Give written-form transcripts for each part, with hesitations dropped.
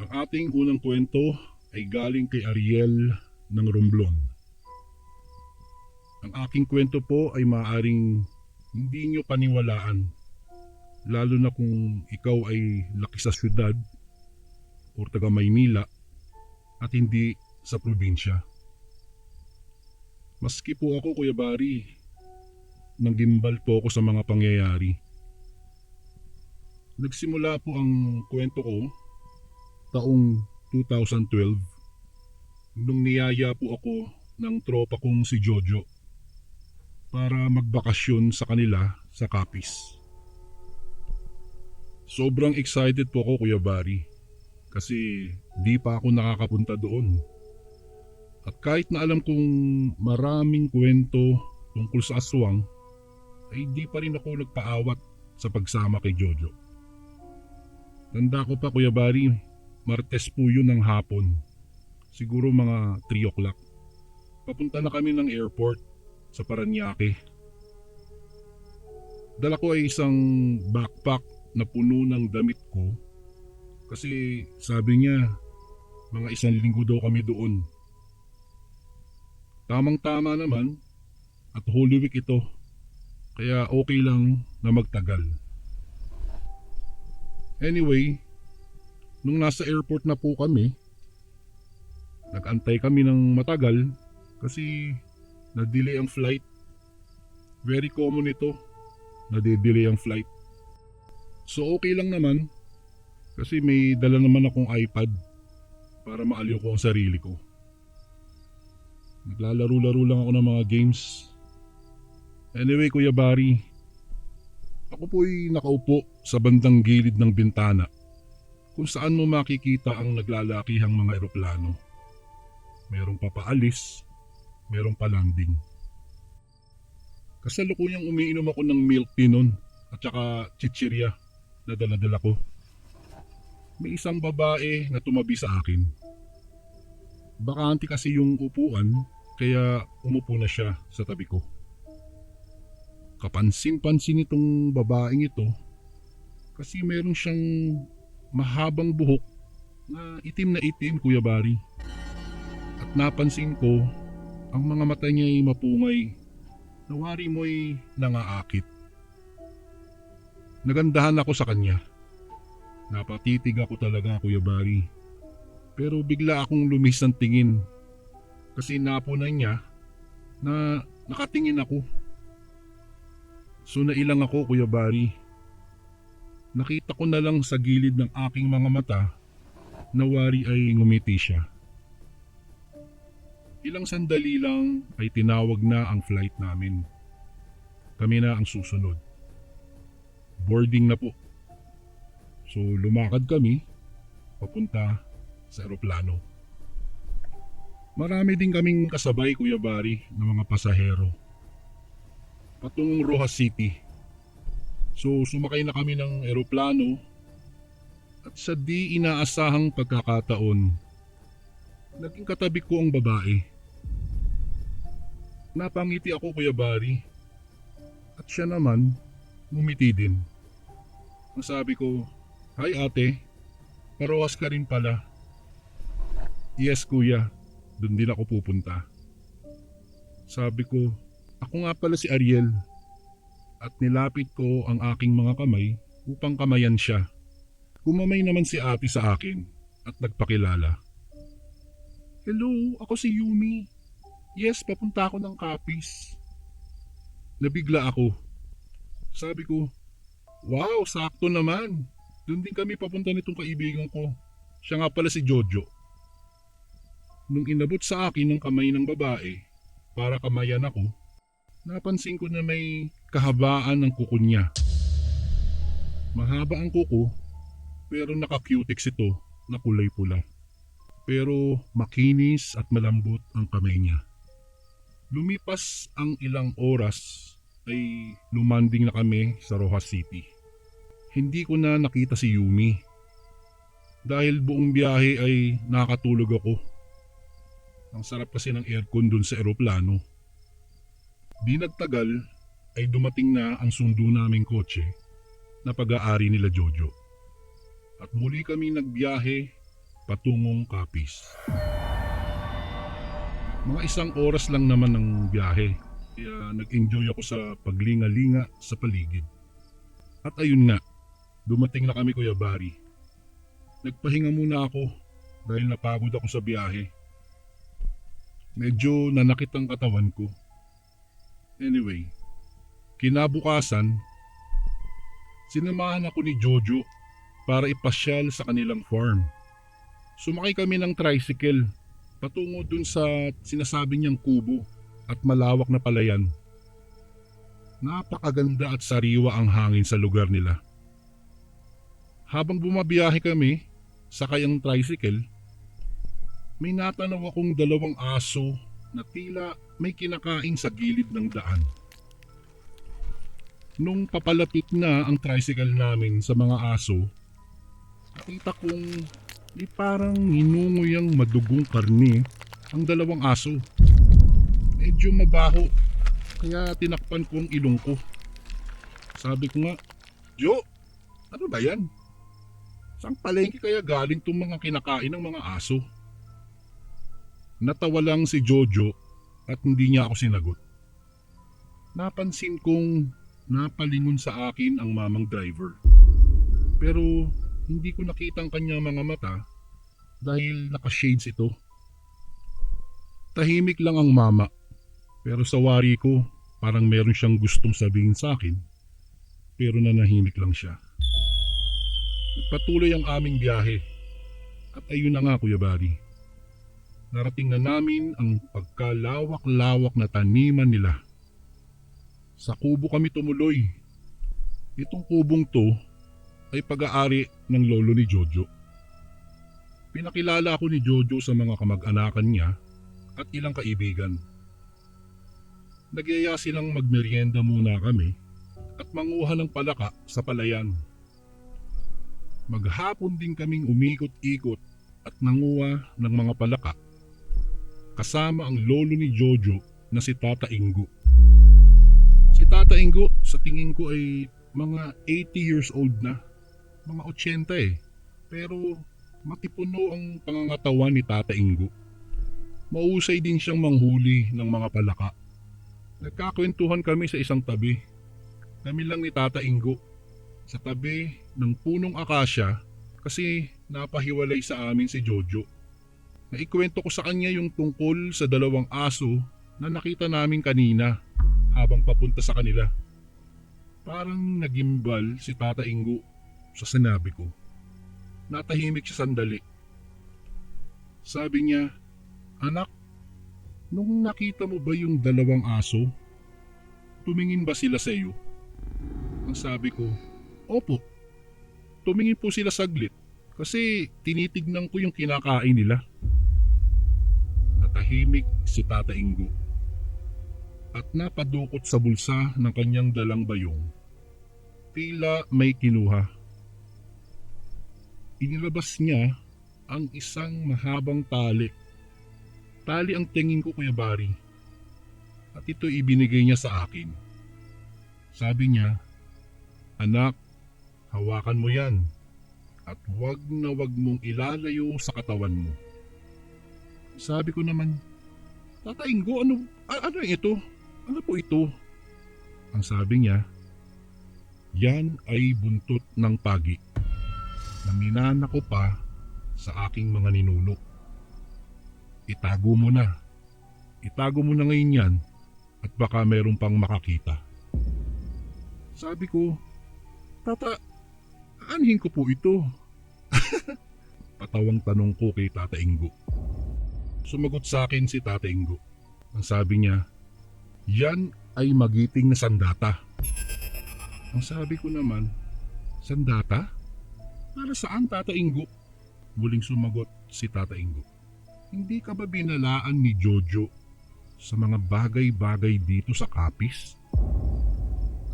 Ang ating unang kwento ay galing kay Ariel ng Romblon. Ang aking kwento po ay maaaring hindi nyo paniwalaan, lalo na kung ikaw ay laki sa syudad o taga Maynila at hindi sa probinsya. Maski po ako, Kuya Bari, nanggimbal po ako sa mga pangyayari. Nagsimula po ang kwento ko taong 2012 nung niyaya po ako ng tropa kong si Jojo para magbakasyon sa kanila sa Capiz. Sobrang excited po ako, Kuya Bari, kasi di pa ako nakakapunta doon. At kahit na alam kong maraming kwento tungkol sa aswang, ay di pa rin ako nagpaawat sa pagsama kay Jojo. Tanda ko pa, Kuya Bari, Martes po yun ng hapon. Siguro mga 3 o'clock. Papunta na kami ng airport sa Parañaque. Dala ko ay isang backpack na puno ng damit ko kasi sabi niya mga 1 linggo daw kami doon. Tamang-tama naman at Holy Week ito, kaya okay lang na magtagal. Anyway, nung nasa airport na po kami, nag-antay kami ng matagal kasi na-delay ang flight. Very common ito, na-delay ang flight. So okay lang naman kasi may dala naman akong iPad para maaliw ko ang sarili ko. Naglalaro-laro lang ako ng mga games. Anyway, Kuya Bari, ako po'y nakaupo sa bandang gilid ng bintana kung saan mo makikita ang naglalakihang mga eroplano. Merong papaalis, merong palanding. Kasalukuyang umiinom ako ng milk tea nun at saka chichirya na dala-dala ko. May isang babae na tumabi sa akin. Bakante kasi yung upuan kaya umupo na siya sa tabi ko. Kapansin-pansin itong babaeng ito kasi meron siyang mahabang buhok na itim, Kuya Bari. At napansin ko, ang mga mata niya ay mapungay, nawari mo'y nangaakit. Nagandahan ako sa kanya. Napatitig ako talaga, Kuya Bari. Pero bigla akong lumihis ng tingin kasi napunan niya na nakatingin ako. So nailang ako, Kuya Bari. Nakita ko na lang sa gilid ng aking mga mata na wari ay ngumiti siya. Ilang sandali lang ay tinawag na ang flight namin. Kami na ang susunod. Boarding na po. So lumakad kami papunta sa eroplano. Marami din kaming kasabay, Kuya Bari, ng mga pasahero. Patungong Rojas City. So sumakay na kami ng eroplano at sa di inaasahang pagkakataon, naging katabi ko ang babae. Napangiti ako, Kuya Bari, at siya naman ngumiti din. Ang sabi ko, "Hi ate, parowas ka rin pala." "Yes kuya, dun din ako pupunta." Sabi ko, "Ako nga pala si Ariel." At nilapit ko ang aking mga kamay upang kamayan siya. Kumamay naman si ate sa akin at nagpakilala. "Hello, ako si Yumi. Yes, papunta ako ng Capiz." Nabigla ako. Sabi ko, "Wow, sakto naman. Doon din kami papunta nitong kaibigan ko. Siya nga pala si Jojo." Nung inabot sa akin ng kamay ng babae para kamayan ako, napansin ko na may kahabaan ng kuko niya. Mahaba ang kuko pero naka-cutex ito na kulay pula. Pero makinis at malambot ang kamay niya. Lumipas ang ilang oras ay lumanding na kami sa Rojas City. Hindi ko na nakita si Yumi. Dahil buong biyahe ay nakatulog ako. Ang sarap kasi ng aircon dun sa eroplano. Di nagtagal ay dumating na ang sundo naming kotse na pag-aari nila Jojo. At muli kami nagbiyahe patungong Capiz. Mga isang oras lang naman ang biyahe, kaya nag-enjoy ako sa paglinga-linga sa paligid. At ayun nga, dumating na kami Kuya Bari. Nagpahinga muna ako dahil napagod ako sa biyahe. Medyo nanakit ang katawan ko. Anyway, kinabukasan, sinamahan ako ni Jojo para ipasyal sa kanilang farm. Sumakay kami ng tricycle patungo dun sa sinasabi niyang kubo at malawak na palayan. Napakaganda at sariwa ang hangin sa lugar nila. Habang bumabiyahe kami, sakay ang tricycle, may natanaw akong dalawang aso na tila may kinakain sa gilid ng daan. Nung papalapit na ang tricycle namin sa mga aso, nakita kong parang ninungoy ang madugong karne ang dalawang aso. Medyo mabaho, kaya tinakpan ko ang ilong ko. Sabi ko nga, Jo, ano ba yan? Saan palengke kaya galing tong mga kinakain ng mga aso? Natawa lang si Jojo at hindi niya ako sinagot. Napansin kong napalingon sa akin ang mamang driver. Pero hindi ko nakita ang kanyang mga mata dahil naka-shades ito. Tahimik lang ang mama, pero sa wari ko parang meron siyang gustong sabihin sa akin, pero nanahimik lang siya. Nagpatuloy ang aming biyahe at ayun na nga Kuya Bari. Narating na namin ang pagkalawak-lawak na taniman nila. Sa kubo kami tumuloy. Itong kubong to ay pag-aari ng lolo ni Jojo. Pinakilala ako ni Jojo sa mga kamag-anakan niya at ilang kaibigan. Nagyaya silang magmerienda muna kami at manguha ng palaka sa palayan. Maghapon din kaming umikot-ikot at nanguha ng mga palaka kasama ang lolo ni Jojo na si Tata Ingo. Si Tata Ingo sa tingin ko ay mga 80 years old na. Mga 80 pero matipuno ang pangangatawan ni Tata Ingo. Mausay din siyang manghuli ng mga palaka. Nagkakwentuhan kami sa isang tabi. Kami lang ni Tata Ingo. Sa tabi ng punong akasya kasi napahiwalay sa amin si Jojo. Naikwento ko sa kanya yung tungkol sa dalawang aso na nakita namin kanina habang papunta sa kanila. Parang nagimbal si Tata Ingo sa sinabi ko. Natahimik siya sandali. Sabi niya, "Anak, nung nakita mo ba yung dalawang aso, tumingin ba sila sa iyo?" Ang sabi ko, "Opo, tumingin po sila saglit kasi tinitignan ko yung kinakain nila." Natahimik si Tata Ingo at napadukot sa bulsa ng kanyang dalang bayong. Tila may kinuha. Inilabas niya ang isang mahabang tali. Tali ang tingin ko Kuya Bari. At ito ibinigay niya sa akin. Sabi niya, "Anak, hawakan mo yan at wag na wag mong ilalayo sa katawan mo." Sabi ko naman, "Tata Ingo, ano ito? Ano po ito?" Ang sabi niya, "Yan ay buntot ng pagi na minana ko pa sa aking mga ninuno. Itago mo na. Itago mo na ngayon yan at baka meron pang makakita." Sabi ko, "Tata, aanhin ko po ito?" Patawang tanong ko kay Tata Ingo. Sumagot sa akin si Tata Ingo. Ang sabi niya, "Yan ay magiting na sandata." Ang sabi ko naman, "Sandata? Para saan Tata Ingo?" Muling sumagot si Tata Ingo, "Hindi ka ba binalaan ni Jojo sa mga bagay-bagay dito sa Capiz?"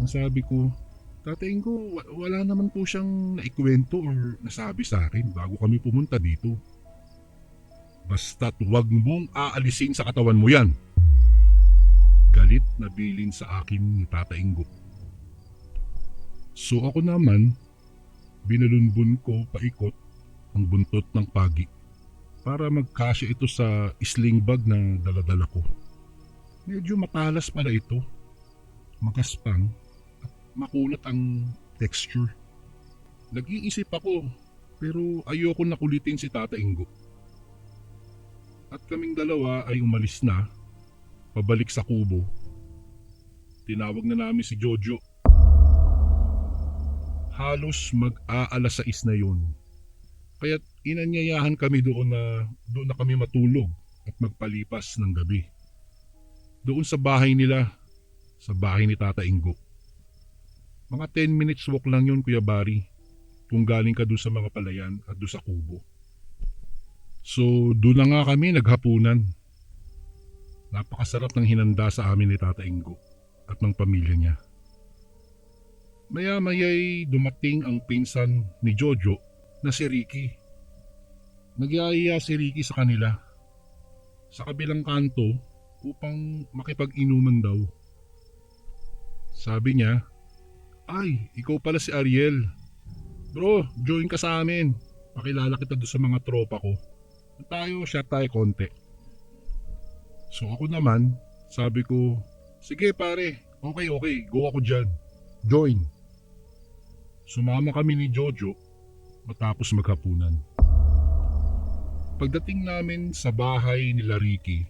Ang sabi ko, "Tata Ingo, wala naman po siyang naikwento or nasabi sa akin bago kami pumunta dito. Basta't wag mong aalisin sa katawan mo yan." Galit na bilin sa akin ni Tata Ingo. So ako naman, binalunbon ko paikot ang buntot ng pagi. para magkasya ito sa sling bag na daladala ko. Medyo matalas pala ito, magaspang at makulat ang texture. Nag-iisip ako pero ayoko na kulitin si Tata Ingo. At kaming dalawa ay umalis na, pabalik sa kubo. Tinawag na namin si Jojo. Halos mag-aalas 6 na yun. Kaya't inanyayahan kami doon na kami matulog at magpalipas ng gabi. Doon sa bahay nila, sa bahay ni Tata Ingo. Mga 10 minutes walk lang yun, Kuya Bari, kung galing ka doon sa mga palayan at doon sa kubo. So doon na nga kami naghapunan. Napakasarap ng hinanda sa amin ni Tata Ingo at ng pamilya niya. Maya-maya'y dumating ang pinsan ni Jojo na si Ricky. Nagyaya si Ricky sa kanila sa kabilang kanto upang makipag-inuman daw. Sabi niya, "Ay, ikaw pala si Ariel. Bro, join ka sa amin. Pakilala kita doon sa mga tropa ko. Shot tayo konti." So ako naman, sabi ko, "Sige pare, okay, go ako dyan. Join." Sumama kami ni Jojo matapos maghapunan. Pagdating namin sa bahay nila Ricky,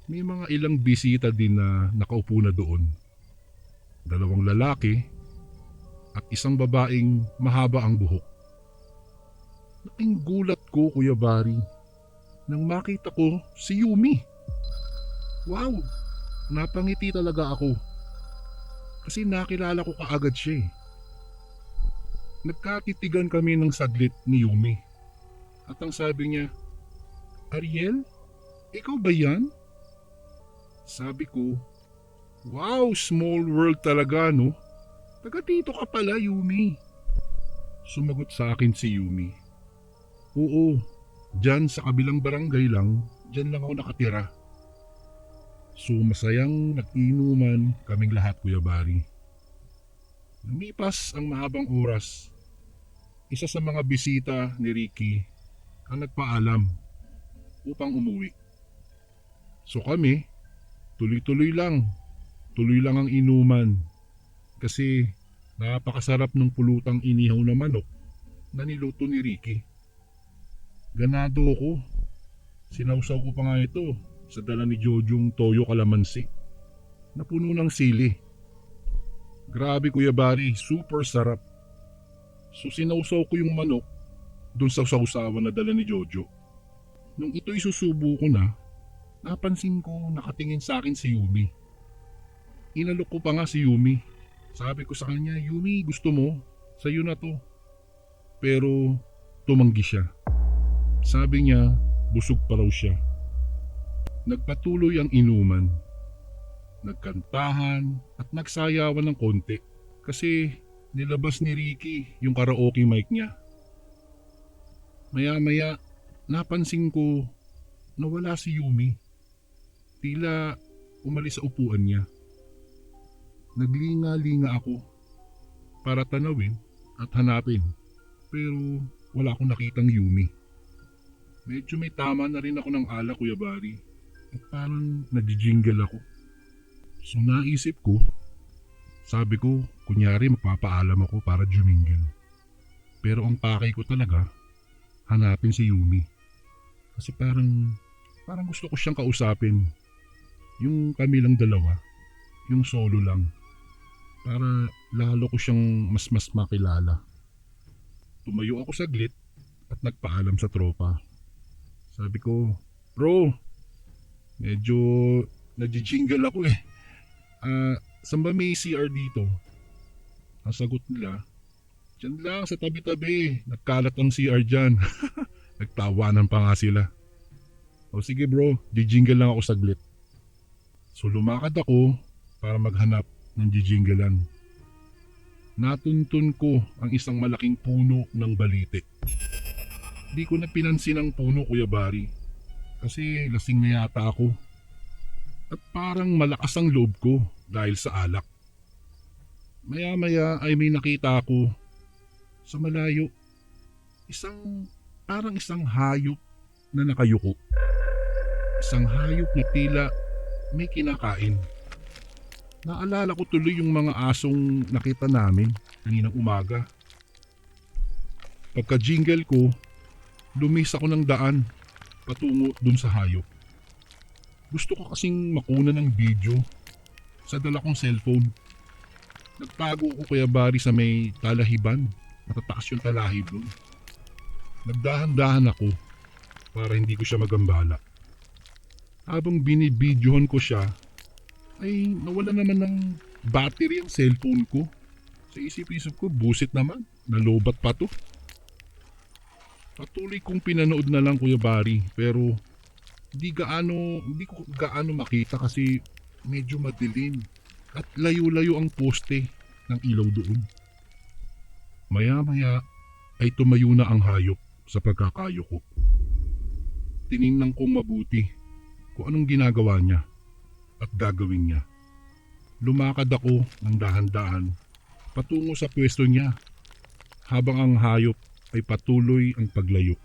may mga ilang bisita din na nakaupo na doon. 2 lalaki at isang babaeng mahaba ang buhok. Nating gulat ko, Kuya Bari, nang makita ko si Yumi. Wow! Napangiti talaga ako. Kasi nakilala ko kaagad siya eh. Nagkatitigan kami ng saglit ni Yumi. At ang sabi niya, "Ariel, ikaw ba yan?" Sabi ko, "Wow, small world talaga no? Taga dito ka pala, Yumi." Sumagot sa akin si Yumi, "Oo, dyan sa kabilang barangay lang, dyan lang ako nakatira." So masayang nag-inuman kaming lahat, Kuya Bari. Lumipas ang mahabang oras. Isa sa mga bisita ni Ricky ang nagpaalam upang umuwi. So kami, tuloy-tuloy lang ang inuman kasi napakasarap ng pulutang inihaw na manok na niluto ni Ricky. Ganado ko. Sinawsaw ko pa nga ito sa dala ni Jojong toyo kalamansi na puno ng sili. Grabe, Kuya Bari, super sarap. So sinawsaw ko yung manok dun sa sausawan na dala ni Jojo. Nung ito'y susubo ko na, napansin ko nakatingin sa akin si Yumi. Inalok ko pa nga si Yumi. Sabi ko sa kanya, "Yumi, gusto mo? Sa'yo na to." Pero tumanggi siya. Sabi niya, busog pa raw siya. Nagpatuloy ang inuman. Nagkantahan at nagsayawan ng konti kasi nilabas ni Ricky yung karaoke mic niya. Maya-maya, napansin ko na wala si Yumi. Tila umalis sa upuan niya. Naglinga-linga ako para tanawin at hanapin pero wala akong nakitang Yumi. Medyo may tama na rin ako ng alak, Kuya Bari, at parang nagjingle ako. So naisip ko, sabi ko kunyari magpapaalam ako para jumingle. Pero ang pakay ko talaga, hanapin si Yumi. Kasi parang gusto ko siyang kausapin. Yung kami lang dalawa, yung solo lang. Para lalo ko siyang mas makilala. Tumayo ako saglit at nagpaalam sa tropa. Sabi ko, "Bro, medyo nagji-jingle ako eh. Saan ba may CR dito?" Ang sagot nila, "Diyan lang sa tabi-tabi, nagkalat ang CR dyan." Nagtawanan pa nga sila. "O sige bro, jijingle lang ako saglit." So lumakad ako para maghanap ng jijinglean. Natuntun ko ang isang malaking puno ng balite. Di ko na pinansin ang puno, Kuya Bari, kasi lasing na yata ako. At parang malakas ang loob ko dahil sa alak. Maya-maya ay may nakita ako sa malayo. Parang isang hayop na nakayuko. Isang hayop na tila may kinakain. Naalala ko tuloy yung mga asong nakita namin kaninang umaga. Pagka jingle ko, lumis ako ng daan patungo dun sa hayop. Gusto ko kasing makuna ng video sa dala kong cellphone. Nagtago ko kaya bari sa may talahiban. Matataas yung talahib dun. Nagdahan-dahan ako para hindi ko siya magambala. Habang binibidyohan ko siya, ay nawala naman ng battery ang cellphone ko. Sa isip-isip ko, busit naman. Nalobat pa to. Patuloy kong pinanood na lang Kuya Bari, pero hindi ko gaano makita kasi medyo madilim at layo-layo ang poste ng ilaw doon. Maya-maya ay tumayo na ang hayop sa pagkakayo ko. Tiningnan kong mabuti kung anong ginagawa niya at gagawin niya. Lumakad ako ng dahan-dahan patungo sa pwesto niya habang ang hayop ay patuloy ang paglayo.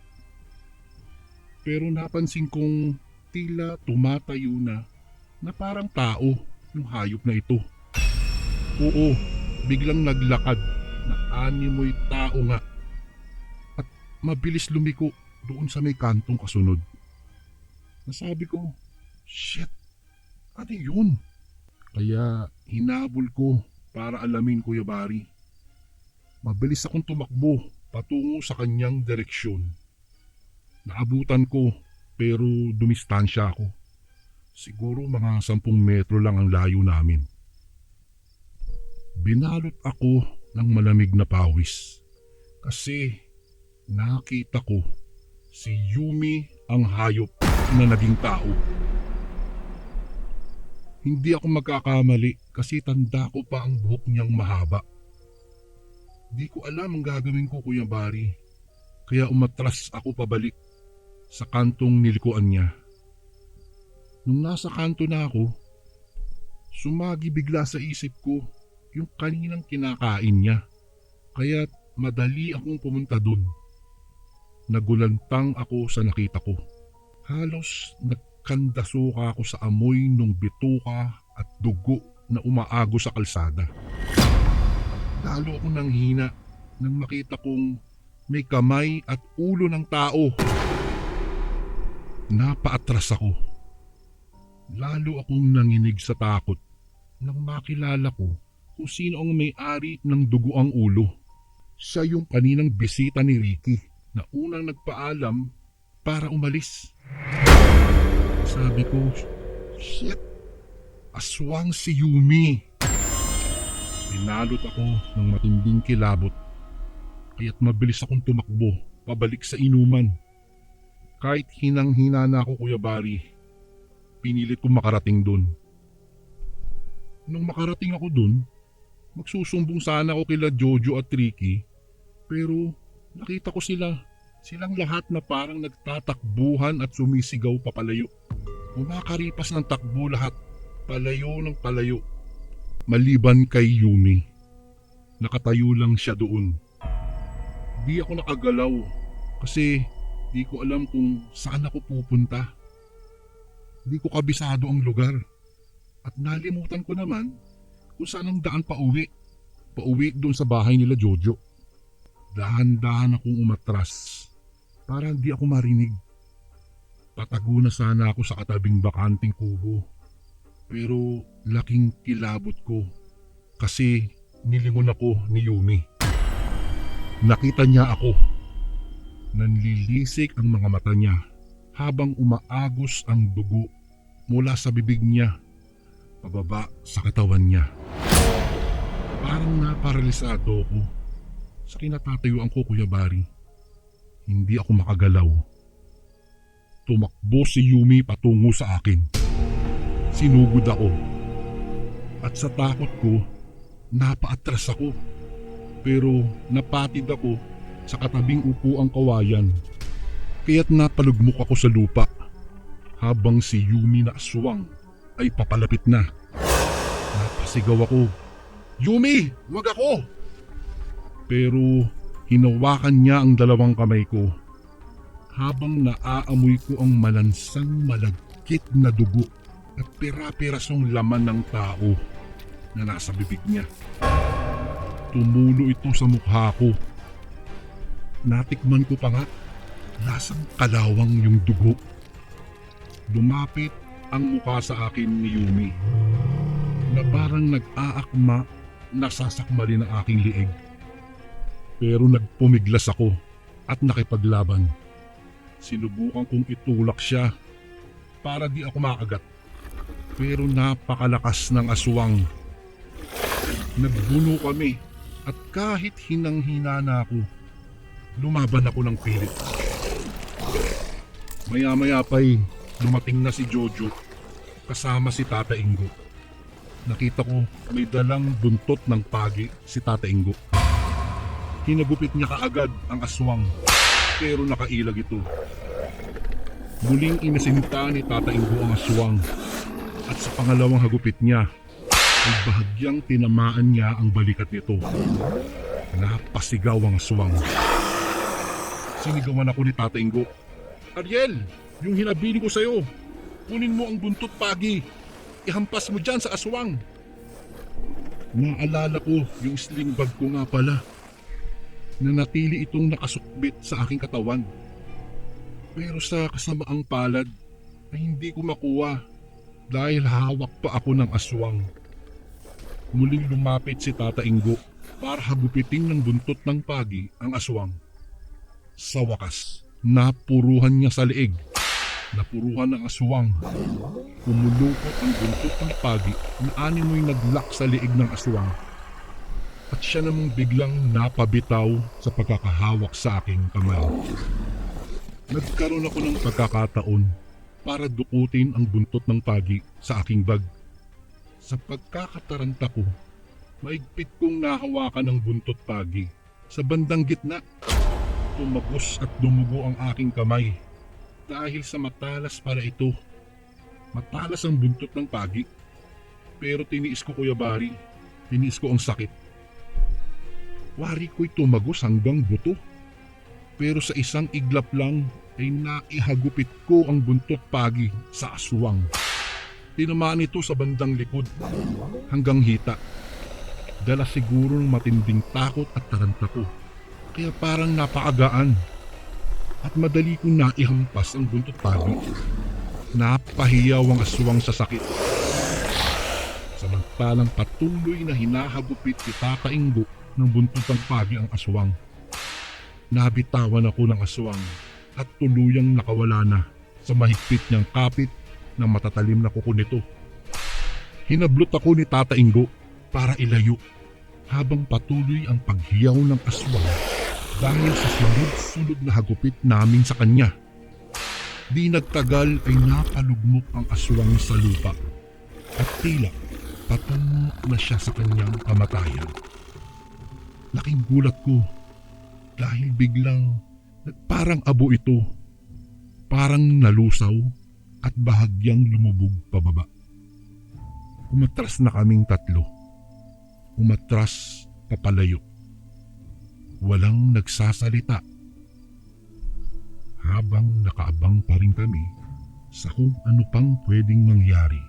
Pero napansin kong tila tumatayo na parang tao yung hayop na ito. Oo, biglang naglakad na animoy tao nga at mabilis lumiko doon sa may kantong kasunod. Nasabi ko, shit, ano yun? Kaya hinabol ko para alamin Kuya Bari. Mabilis akong tumakbo patungo sa kanyang direksyon. Naabutan ko pero dumistansya ako. Siguro mga 10 metro lang ang layo namin. Binalot ako ng malamig na pawis kasi nakita ko si Yumi ang hayop na naging tao. Hindi ako magkakamali kasi tanda ko pa ang buhok niyang mahaba. Di ko alam ang gagawin ko Kuya Bari, kaya umatras ako pabalik sa kantong nilikuan niya. Nung nasa kanto na ako, sumagi bigla sa isip ko yung kaninang kinakain niya. Kaya madali akong pumunta dun. Nagulantang ako sa nakita ko. Halos nagkandasuka ako sa amoy ng bituka at dugo na umaago sa kalsada. Lalo akong nanghina nang makita kong may kamay at ulo ng tao. Napaatras ako. Lalo akong nanginig sa takot nang makilala ko kung sino ang may-ari ng dugo ang ulo. Siya yung kaninang bisita ni Ricky na unang nagpaalam para umalis. Sabi ko, shit, aswang si Yumi. Pinalot ako ng matinding kilabot kaya't mabilis akong tumakbo pabalik sa inuman. Kahit hinang-hina na ako Kuya Bari, pinilit kong makarating dun. Nung makarating ako dun, magsusumbong sana ako kila Jojo at Ricky, pero nakita ko silang lahat na parang nagtatakbuhan at sumisigaw papalayo. Kumakaripas ng takbo lahat, palayo ng palayo. Maliban kay Yumi, nakatayo lang siya doon. Di ako nakagalaw kasi di ko alam kung saan ako pupunta. Di ko kabisado ang lugar at nalimutan ko naman kung saan ang daan pauwi. Pauwi doon sa bahay nila Jojo. Dahan-dahan akong umatras para hindi ako marinig. Patago na sana ako sa katabing bakanting kubo. Pero laking kilabot ko kasi nilingon ako ni Yumi. Nakita niya ako. Nanlilisik ang mga mata niya habang umaagos ang dugo mula sa bibig niya pababa sa katawan niya. Parang naparalisado ako. Sa kinatatayuan ko Kuya Bari, hindi ako makagalaw. Tumakbo si Yumi patungo sa akin. Sinugod ako. At sa takot ko, napaatras ako. Pero napatid ako sa katabing upuang kawayan. Kaya't napalugmok ako sa lupa habang si Yumi na aswang ay papalapit na. Napasigaw ako, "Yumi, wag ako!" Pero hinawakan niya ang dalawang kamay ko habang naaamoy ko ang malansang malagkit na dugo at pira-pirasong laman ng tao na nasa bibig niya. Tumulo ito sa mukha ko. Natikman ko pa nga, lasang kalawang yung dugo. Lumapit ang mukha sa akin ni Yumi na parang nag-aakma na sasakmalin ang aking liig. Pero nagpumiglas ako at nakipaglaban. Sinubukan kong itulak siya para di ako makagat. Pero napakalakas ng aswang. Nagbuno kami at kahit hinang-hina na ako, lumaban ako ng pilit. Maya-maya pa'y dumating na si Jojo kasama si Tata Ingo. Nakita ko may dalang buntot ng pagi si Tata Ingo. Hinagupit niya kaagad ang aswang pero nakailag ito. Muling inasinta ni Tata Ingo ang aswang at sa pangalawang hagupit niya ay bahagyang tinamaan niya ang balikat nito. Napasigaw ang aswang. Sinigawan ako ni Tata Ingo. Ariel, yung hinabili ko sa'yo, kunin mo ang buntot pagi. Ihampas mo dyan sa aswang. Naalala ko yung sling bag ko nga pala. Nanatili itong nakasukbit sa aking katawan. Pero sa kasamaang palad ay hindi ko makuha dahil hawak pa ako ng aswang. Muling lumapit si Tata Ingo para hagupitin ng buntot ng pagi ang aswang. Sa wakas, napuruhan niya sa leeg. Napuruhan ng aswang. Pumulupot ang buntot ng pagi na animoy naglak sa leeg ng aswang. At siya namang biglang napabitaw sa pagkakahawak sa aking kamay. Nagkaroon ako ng pagkakataon para dukutin ang buntot ng pagi sa aking bag. Sa pagkakataranta ko, maigpit kong nahawakan ang buntot pagi sa bandang gitna. Tumagos at dumugo ang aking kamay dahil sa matalas para ito. Matalas ang buntot ng pagi. Pero tiniis ko, Kuya Bari. Tiniis ko ang sakit. Wari ko'y tumagos hanggang buto. Pero sa isang iglap lang ay naihagupit ko ang buntot pagi sa aswang. Tinamaan ito sa bandang likod hanggang hita. Dala siguro ng matinding takot at taranta ko. Kaya parang napaagaan at madali kong naihampas ang buntot pagi. Napahiyaw ang aswang sa sakit. Samantalang patuloy na hinahagupit si Tata Ingo ng buntot ng pagi ang aswang. Nabitawan ako ng aswang at tuluyang nakawala na sa mahigpit niyang kapit ng matatalim na kuko nito. Hinablot ako ni Tata Ingo para ilayo habang patuloy ang paghiyaw ng aswang dahil sa sunod-sunod na hagupit namin sa kanya. Di nagtagal ay napalugmok ang aswang sa lupa at tila patungo na siya sa kanyang kamatayan. Laking gulat ko dahil biglang parang abo ito, parang nalusaw at bahagyang lumubog pababa. Umatras na kaming tatlo. Umatras papalayo. Walang nagsasalita. Habang nakaabang pa rin kami sa kung ano pang pwedeng mangyari.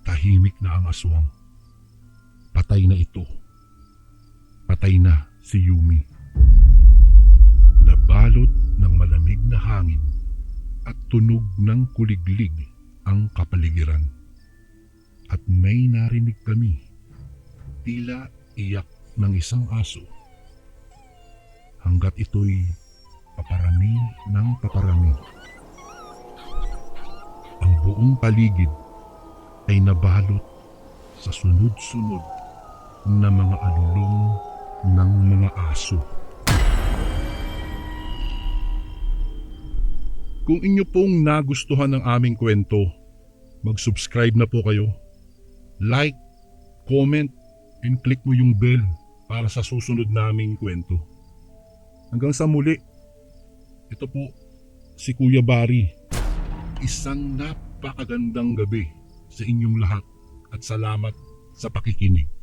Tahimik na ang aswang. Patay na ito. Patay na si Yumi. Nabalot ng malamig na hangin at tunog ng kuliglig ang kapaligiran. At may narinig kami, tila iyak ng isang aso. Hanggat ito'y paparami ng paparami. Ang buong paligid ay nabalot sa sunod-sunod na mga alulong ng mga aso. Kung inyo pong nagustuhan ang aming kwento, mag-subscribe na po kayo. Like, comment, and click mo yung bell para sa susunod naming kwento. Hanggang sa muli, ito po si Kuya Bari. Isang napakagandang gabi sa inyong lahat at salamat sa pakikinig.